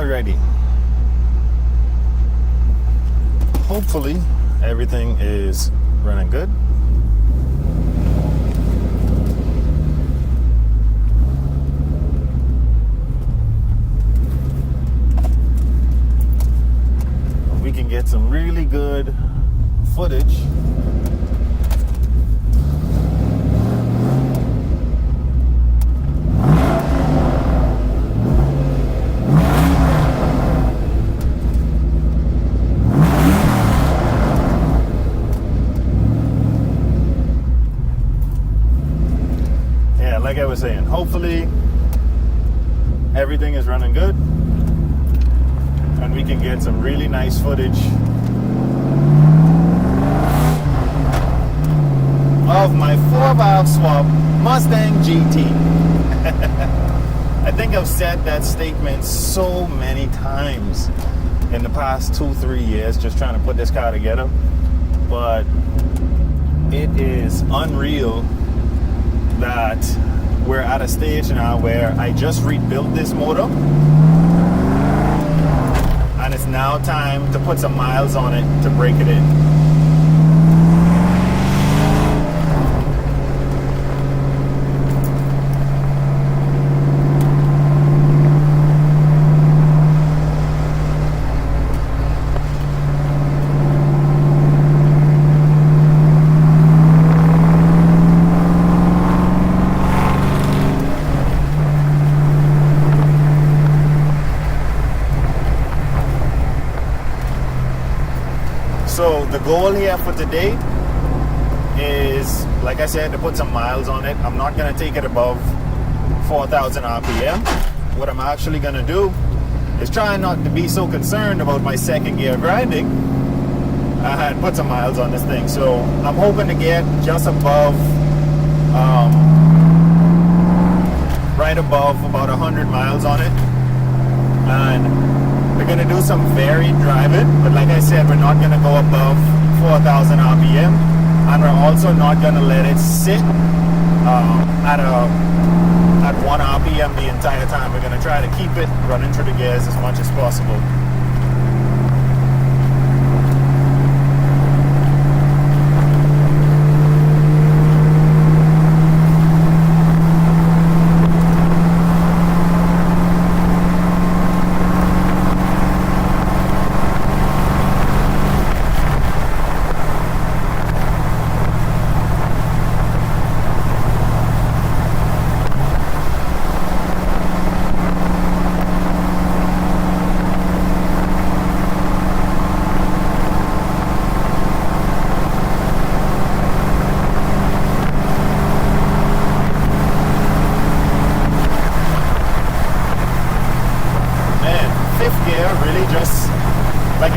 already. Hopefully everything is running good. We can get some really good footage. Like I was saying, hopefully everything is running good and we can get some really nice footage of my 4-valve swap Mustang GT. I think I've said that statement so many times in the past 2-3 years just trying to put this car together, but it is unreal that we're at a stage now where I just rebuilt this motor and it's now time to put some miles on it to break it in. So the goal here for today is, like I said, to put some miles on it. I'm not going to take it above 4,000 RPM. What I'm actually going to do is try not to be so concerned about my second gear grinding and put some miles on this thing. So I'm hoping to get just above, right above about 100 miles on it. And we're going to do some varied driving, but like I said, we're not going to go above 4,000 RPM, and we're also not going to let it sit at 1 RPM the entire time. We're going to try to keep it running through the gears as much as possible.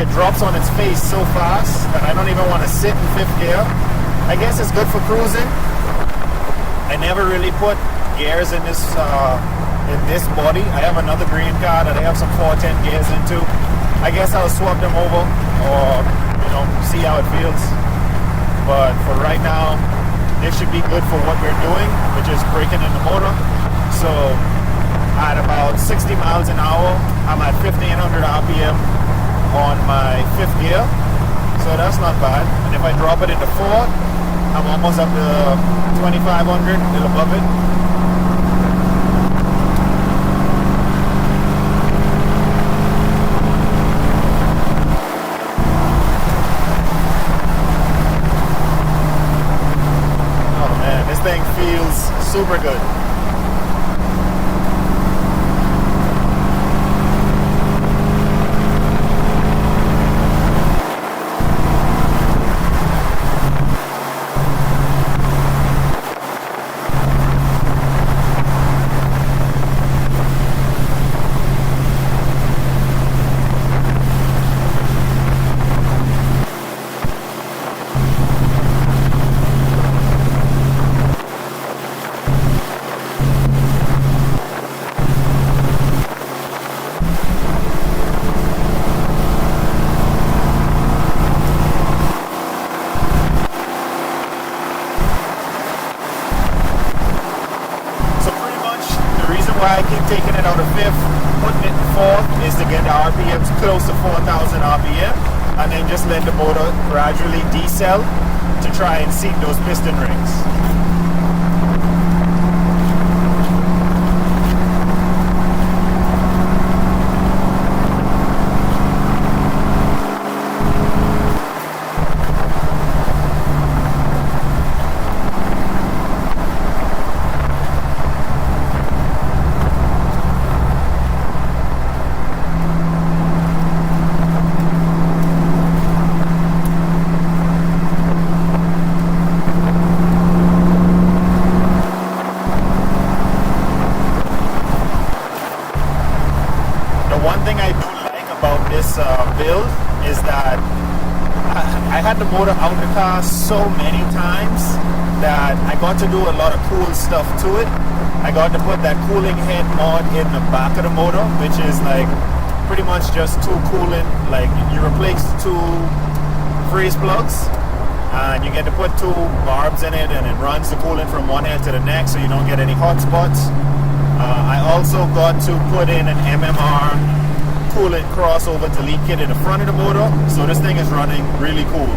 It drops on its face so fast that I don't even want to sit in 5th gear. I guess it's good for cruising. I never really put gears in this body. I have another green car that I have some 410 gears into. I guess I'll swap them over or see how it feels. But for right now, this should be good for what we're doing, which is breaking in the motor. So at about 60 miles an hour, I'm at 1,500 RPM on my 5th gear, so that's not bad. And if I drop it into 4th, I'm almost up to 2,500, a little above it. Oh man, this thing feels super good. why I keep taking it out of fifth, putting fourth is to get the RPMs close to 4,000 RPM, and then just let the motor gradually decel to try and seat those piston rings. Build is that I had the motor out the car so many times that I got to do a lot of cool stuff to it. I got to put that cooling head mod in the back of the motor, which is like pretty much just two cooling, like you replace two freeze plugs and you get to put two barbs in it, and it runs the coolant from one end to the next so you don't get any hot spots. I also got to put in an MMR coolant crossover delete kit in the front of the motor, so this thing is running really cool.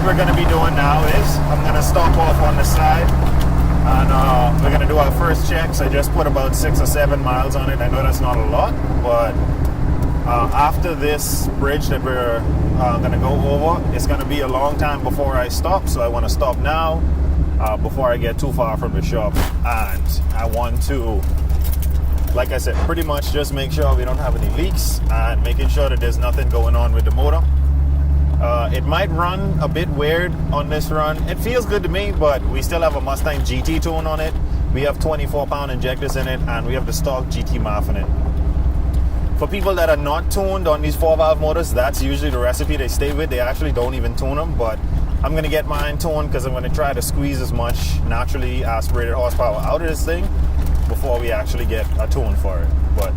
We're going to be doing now is I'm going to stop off on the side, and we're going to do our first checks. I just put about 6 or 7 miles on it. I know that's not a lot, but after this bridge that we're going to go over, it's going to be a long time before I stop, so I want to stop now before I get too far from the shop. And I want to, like I said, pretty much just make sure we don't have any leaks and making sure that there's nothing going on with the motor. It might run a bit weird on this run. It feels good to me, but we still have a Mustang GT tune on it. We have 24-pound injectors in it, and we have the stock GT MAF in it. For people that are not tuned on these 4-valve motors, that's usually the recipe they stay with. They actually don't even tune them, but I'm going to get mine tuned because I'm going to try to squeeze as much naturally aspirated horsepower out of this thing before we actually get a tune for it. But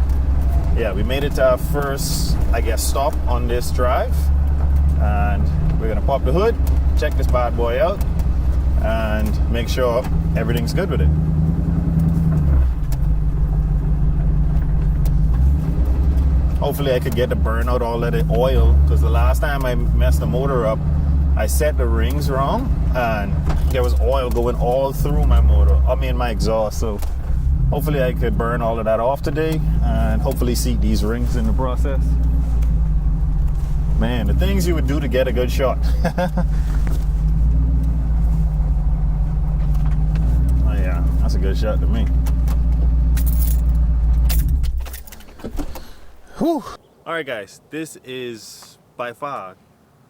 yeah, we made it to our first, I guess, stop on this drive. And we're gonna pop the hood, check this bad boy out, and make sure everything's good with it. Hopefully I could get to burn out all of the oil, because the last time I messed the motor up, I set the rings wrong and there was oil going all through my motor, my exhaust. So hopefully I could burn all of that off today and hopefully seat these rings in the process. Man, the things you would do to get a good shot. Oh yeah, that's a good shot to me. Whew. All right, guys, this is by far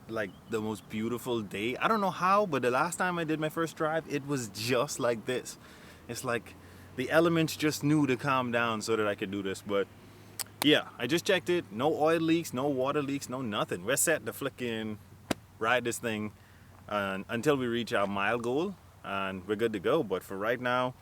like the most beautiful day. I don't know how, but the last time I did my first drive, it was just like this. It's like the elements just knew to calm down so that I could do this. But yeah, I just checked it. No oil leaks, no water leaks, no nothing. We're set to flicking ride this thing until we reach our mile goal, and we're good to go. But for right now,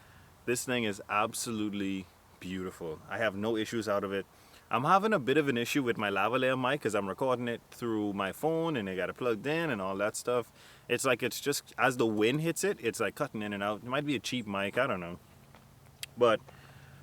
this thing is absolutely beautiful. I have no issues out of it. I'm having a bit of an issue with my lavalier mic because I'm recording it through my phone and I got it plugged in and all that stuff. It's like it's just as the wind hits it, it's like cutting in and out. It might be a cheap mic, I don't know. But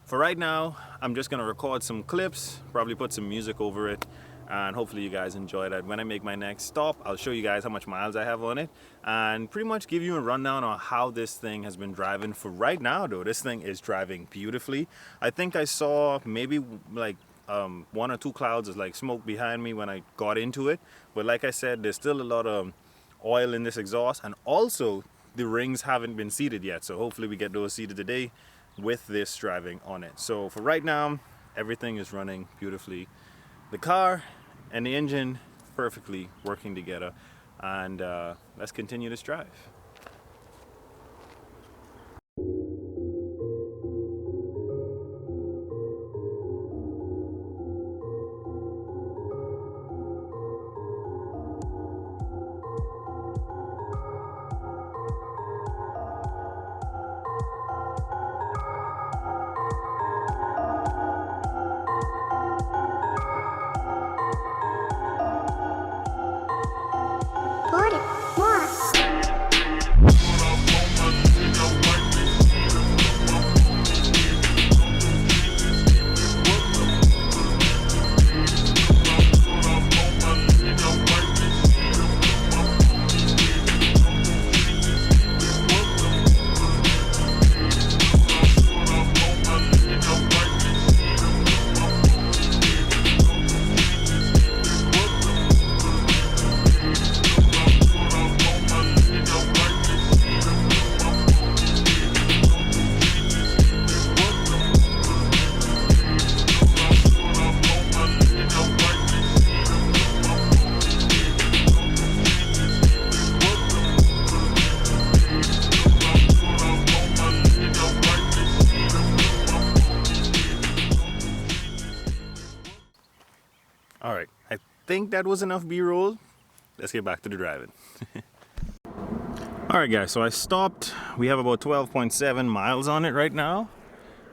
for right now, I'm just gonna record some clips, probably put some music over it, and hopefully you guys enjoy that. When I make my next stop, I'll show you guys how much miles I have on it and pretty much give you a rundown on how this thing has been driving. For right now though, this thing is driving beautifully. I think I saw maybe like 1 or 2 clouds of like smoke behind me when I got into it, but like I said, there's still a lot of oil in this exhaust, and also the rings haven't been seated yet, so hopefully we get those seated today with this driving on it. So for right now, everything is running beautifully. The car and the engine perfectly working together, and let's continue this drive. All right, I think that was enough B-roll. Let's get back to the driving. All right guys, so I stopped. We have about 12.7 miles on it right now,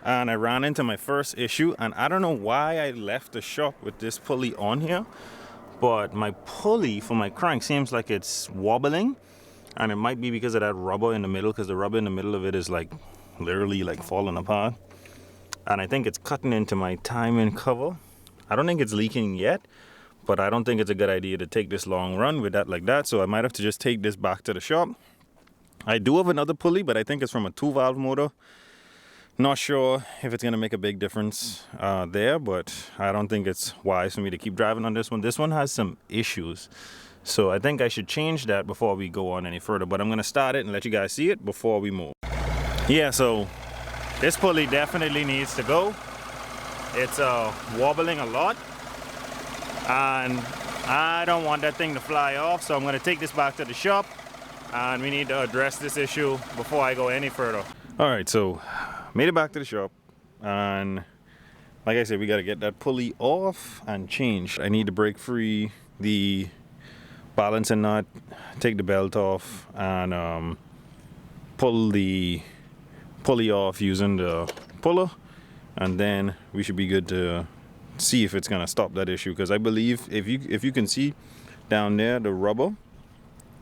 and I ran into my first issue, and I don't know why I left the shop with this pulley on here, but my pulley for my crank seems like it's wobbling, and it might be because of that rubber in the middle, because the rubber in the middle of it is like literally like falling apart, and I think it's cutting into my timing cover. I don't think it's leaking yet, but I don't think it's a good idea to take this long run with that like that, so I might have to just take this back to the shop. I do have another pulley, but I think it's from a 2-valve motor. Not sure if it's gonna make a big difference there, but I don't think it's wise for me to keep driving on this one. This one has some issues, so I think I should change that before we go on any further, but I'm gonna start it and let you guys see it before we move. Yeah, so this pulley definitely needs to go. It's wobbling a lot, and I don't want that thing to fly off, so I'm going to take this back to the shop, and we need to address this issue before I go any further. All right, so made it back to the shop, and like I said, we got to get that pulley off and changed. I need to break free the balancing nut, take the belt off, and pull the pulley off using the puller, and then we should be good to see if it's gonna stop that issue, because I believe if you can see down there, the rubber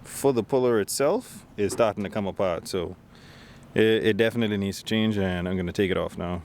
for the puller itself is starting to come apart, so it definitely needs to change, and I'm gonna take it off now.